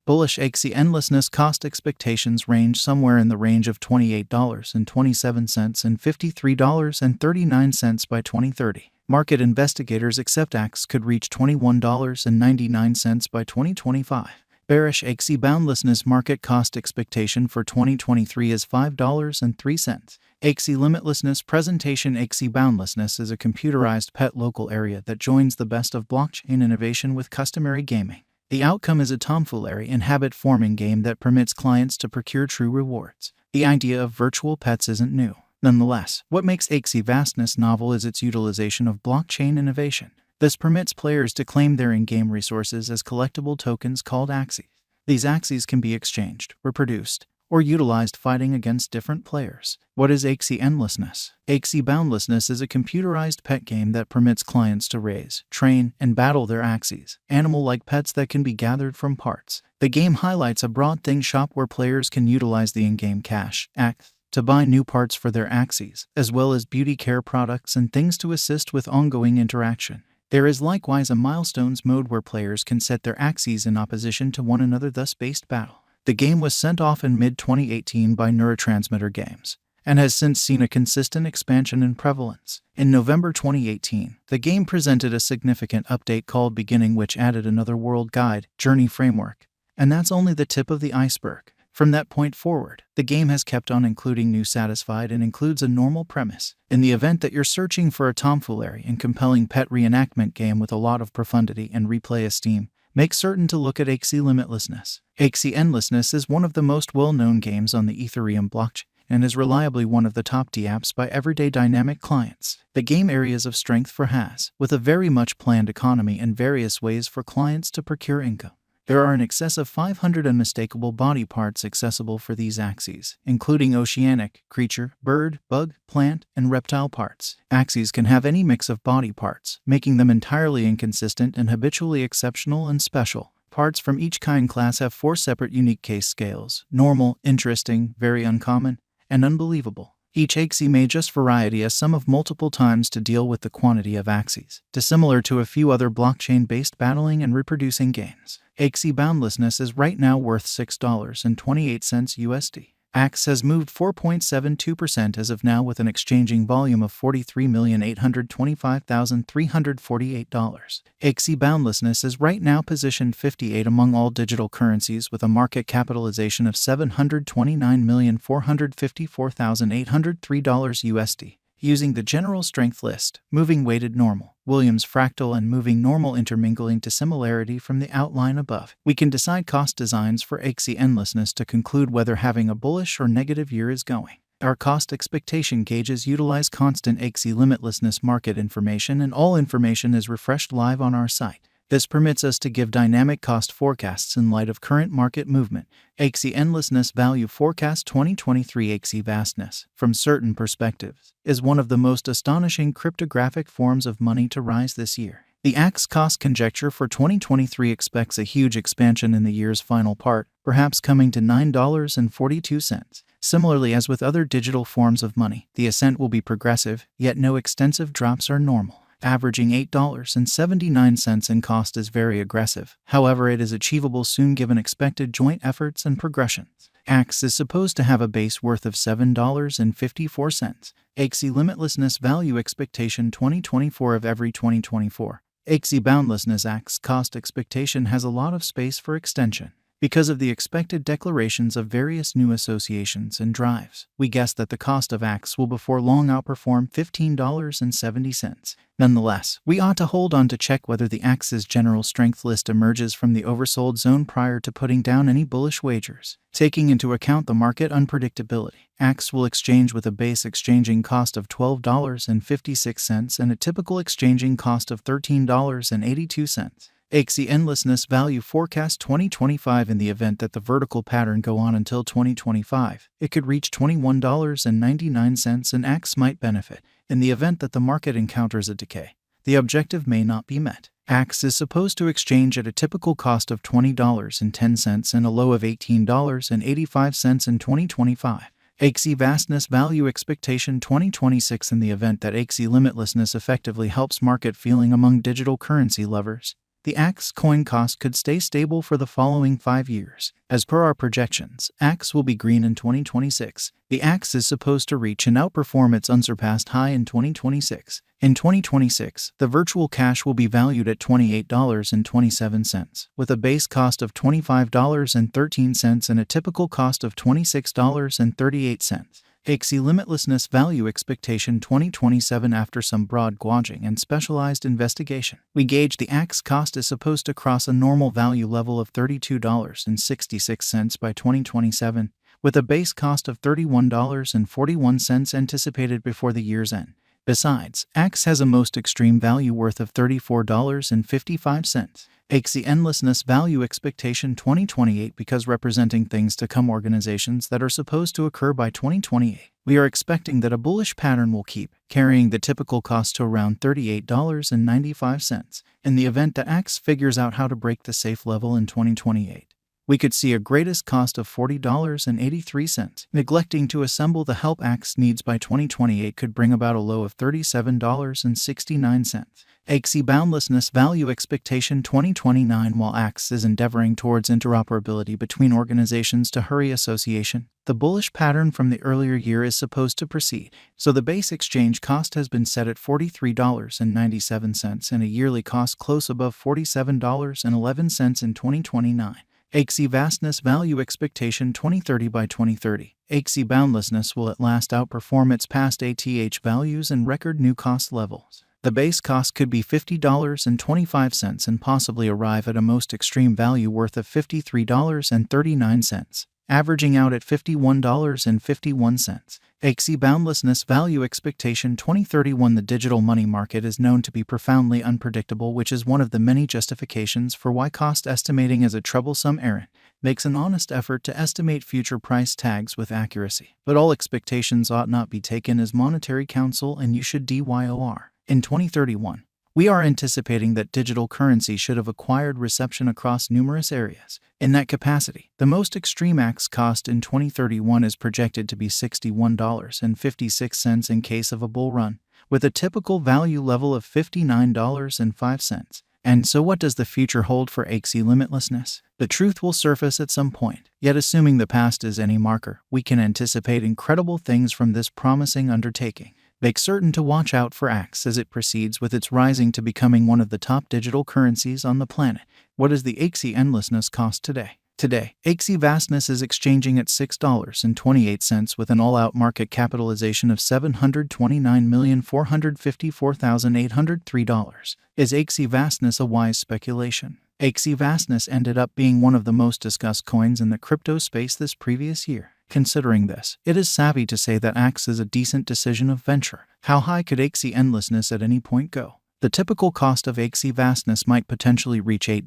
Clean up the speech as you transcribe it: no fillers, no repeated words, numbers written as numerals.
Bullish Axie endlessness cost expectations range somewhere in the range of $28.27 and $53.39 by 2030. Market investigators accept Axie could reach $21.99 by 2025. Bearish Axie boundlessness market cost expectation for 2023 is $5.03. Axie limitlessness presentation. Axie boundlessness is a computerized pet local area that joins the best of blockchain innovation with customary gaming. The outcome is a tomfoolery and habit-forming game that permits clients to procure true rewards. The idea of virtual pets isn't new. Nonetheless, what makes Axie vastness novel is its utilization of blockchain innovation. This permits players to claim their in-game resources as collectible tokens called Axies. These Axies can be exchanged, reproduced, or utilized fighting against different players. What is Axie endlessness? Axie boundlessness is a computerized pet game that permits clients to raise, train, and battle their Axies, animal-like pets that can be gathered from parts. The game highlights a broad thing shop where players can utilize the in-game cash, Axie, to buy new parts for their Axies, as well as beauty care products and things to assist with ongoing interaction. There is likewise a milestones mode where players can set their Axies in opposition to one another, thus based battle. The game was sent off in mid-2018 by Neurotransmitter Games, and has since seen a consistent expansion in prevalence. In November 2018, the game presented a significant update called Beginning, which added another world guide, journey framework, and that's only the tip of the iceberg. From that point forward, the game has kept on including new satisfied and includes a normal premise. In the event that you're searching for a tomfoolery and compelling pet reenactment game with a lot of profundity and replay esteem, make certain to look at Axie limitlessness. Axie endlessness is one of the most well-known games on the Ethereum blockchain and is reliably one of the top DApps by everyday dynamic clients. The game areas of strength for has, with a very much planned economy and various ways for clients to procure income. There are in excess of 500 unmistakable body parts accessible for these Axies, including oceanic, creature, bird, bug, plant, and reptile parts. Axies can have any mix of body parts, making them entirely inconsistent and habitually exceptional and special. Parts from each kind class have 4 separate unique case scales: normal, interesting, very uncommon, and unbelievable. Each Axie may just variety a sum of multiple times to deal with the quantity of Axies, dissimilar to a few other blockchain-based battling and reproducing games. Axie boundlessness is right now worth $6.28 USD. Axie has moved 4.72% as of now with an exchanging volume of $43,825,348. Axie boundlessness is right now positioned 58 among all digital currencies with a market capitalization of $729,454,803 USD. Using the general strength list, moving weighted normal, Williams fractal and moving normal intermingling to similarity from the outline above, we can decide cost designs for Axie endlessness to conclude whether having a bullish or negative year is going. Our cost expectation gauges utilize constant Axie limitlessness market information, and all information is refreshed live on our site. This permits us to give dynamic cost forecasts in light of current market movement. Axie endlessness value forecast 2023. Axie vastness, from certain perspectives, is one of the most astonishing cryptographic forms of money to rise this year. The Axie cost conjecture for 2023 expects a huge expansion in the year's final part, perhaps coming to $9.42. Similarly, as with other digital forms of money, the ascent will be progressive, yet no extensive drops are normal. Averaging $8.79 in cost is very aggressive. However, it is achievable soon given expected joint efforts and progressions. Axie is supposed to have a base worth of $7.54. Axie limitlessness value expectation 2024 of every 2024. Axie boundlessness Axie cost expectation has a lot of space for extension. Because of the expected declarations of various new associations and drives, we guess that the cost of Axie will before long outperform $15.70. Nonetheless, we ought to hold on to check whether the Axie's general strength list emerges from the oversold zone prior to putting down any bullish wagers. Taking into account the market unpredictability, Axie will exchange with a base exchanging cost of $12.56 and a typical exchanging cost of $13.82. Axie endlessness value forecast 2025. In the event that the vertical pattern go on until 2025, it could reach $21.99 and Axie might benefit. In the event that the market encounters a decay, the objective may not be met. Axie is supposed to exchange at a typical cost of $20.10 and a low of $18.85 in 2025. Axie vastness value expectation 2026. In the event that Axie limitlessness effectively helps market feeling among digital currency lovers, the Axie coin cost could stay stable for the following 5 years. As per our projections, Axie will be green in 2026. The Axie is supposed to reach and outperform its unsurpassed high in 2026. In 2026, the virtual cash will be valued at $28.27, with a base cost of $25.13 and a typical cost of $26.38. Axie Limitlessness Value Expectation 2027. After some broad gauging and specialized investigation, we gauge the Axie cost is supposed to cross a normal value level of $32.66 by 2027, with a base cost of $31.41 anticipated before the year's end. Besides, Axie has a most extreme value worth of $34.55. Axie Endlessness Value Expectation 2028. Because representing things to come organizations that are supposed to occur by 2028, we are expecting that a bullish pattern will keep carrying the typical cost to around $38.95. In the event that Axie figures out how to break the safe level in 2028, we could see a greatest cost of $40.83. Neglecting to assemble the help Axie needs by 2028 could bring about a low of $37.69. Axie Boundlessness Value Expectation 2029. While Axie is endeavoring towards interoperability between organizations to hurry association, the bullish pattern from the earlier year is supposed to proceed, so the base exchange cost has been set at $43.97 and a yearly cost close above $47.11 in 2029. Axie Vastness Value Expectation 2030. By 2030, Axie Boundlessness will at last outperform its past ATH values and record new cost levels. The base cost could be $50.25 and possibly arrive at a most extreme value worth of $53.39, averaging out at $51.51. Axie Boundlessness Value Expectation 2031. The digital money market is known to be profoundly unpredictable, which is one of the many justifications for why cost estimating is a troublesome errand. Makes an honest effort to estimate future price tags with accuracy, but all expectations ought not be taken as monetary counsel, and you should DYOR. In 2031, we are anticipating that digital currency should have acquired reception across numerous areas. In that capacity, the most extreme Axie cost in 2031 is projected to be $61.56 in case of a bull run, with a typical value level of $59.05. And so what does the future hold for Axie Limitlessness? The truth will surface at some point, yet assuming the past is any marker, we can anticipate incredible things from this promising undertaking. Make certain to watch out for Axie as it proceeds with its rising to becoming one of the top digital currencies on the planet. What is the Axie Endlessness cost today? Today, Axie Vastness is exchanging at $6.28 with an all-out market capitalization of $729,454,803. Is Axie Vastness a wise speculation? Axie Vastness ended up being one of the most discussed coins in the crypto space this previous year. Considering this, it is savvy to say that Axie is a decent decision of venture. How high could Axie Endlessness at any point go? The typical cost of Axie Vastness might potentially reach $8.